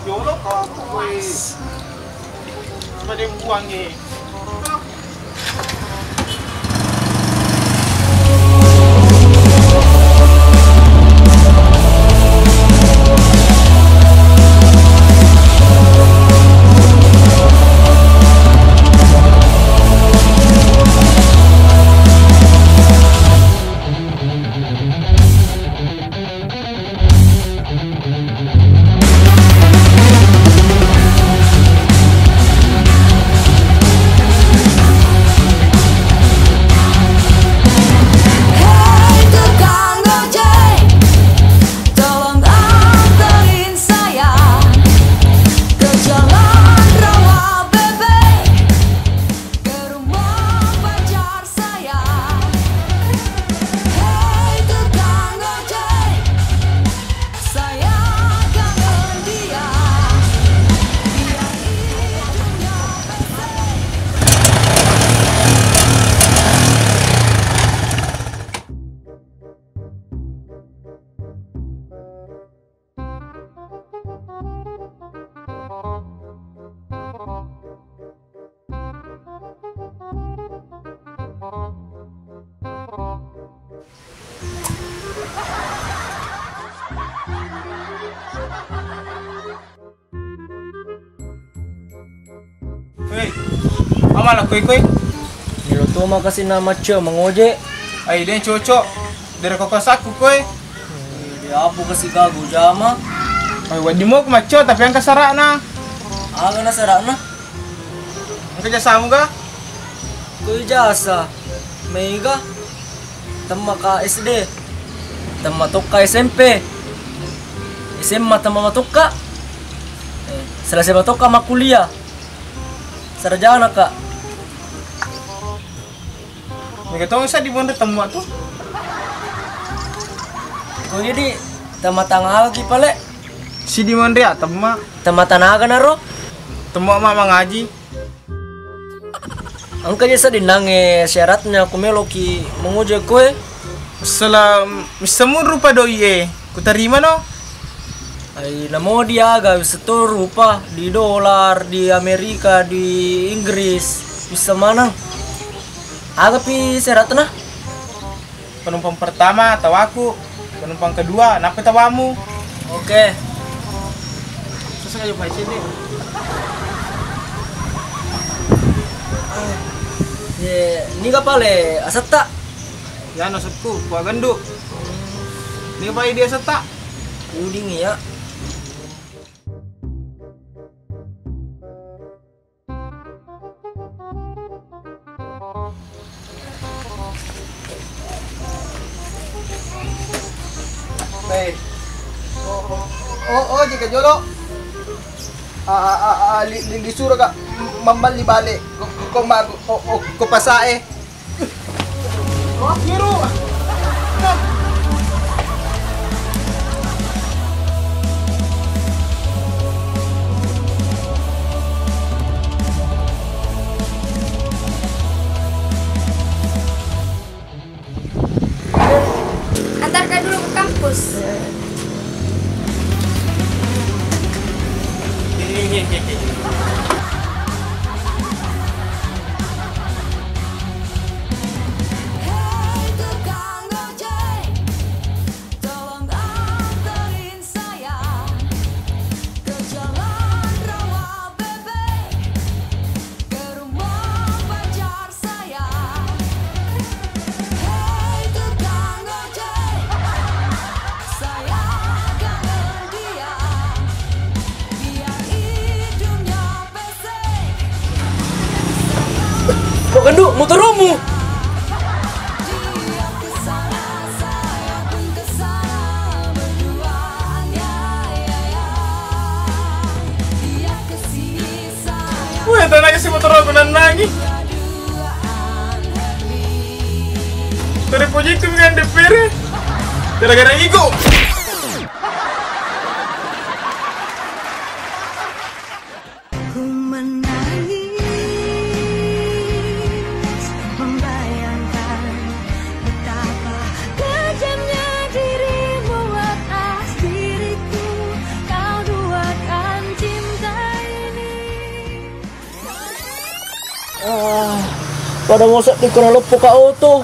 Jolo kok kowe. Pada buang ni. Hei, amalah koi. Nilo tu makasih nama cio mengoje. Ai dia cocok dari kokos aku koi. Dia apa kasih gagu jama? Ai wadi mo ko macho tapi ang kasarana. Aga na sarana. Ang kerja ga? Kuy jasa. Mega. Tama ka SD. Tama ka SMP. SMA tama ka. Selesai matok ka makuliah. Sarjana kak. Mereka tahu saya di mana temu tuh. Kau jadi tama tangga lagi pale. Si di mana dia temu? Tama tanaga naro. Temu mama ngaji. Angka jasa dinange syaratnya aku meloki menguji kue. Selam semua rupa doi ku terima no. Ay namo dia agak setor rupa di dolar, di Amerika, di Inggris, bisa mana? Agak pi syaratnya. Penumpang pertama tahu aku, penumpang kedua napa tawamu? Oke. Susah aja pak sini. Ini gak pale asat tak? Ya nasutku, gua genduk. Ini apa dia setak? Uding ya. Baik. Oh, jika jolo. Disuruh kak membalik balik. Kau pasae. Oh, biru. Antarkan dulu ke kampus. Kok genduk motormu? Wah, tanahnya si motor aku nanangi. Dari pojok itu dengan DPR. Gara-gara ego. Pada mosok di kena lepo ka auto.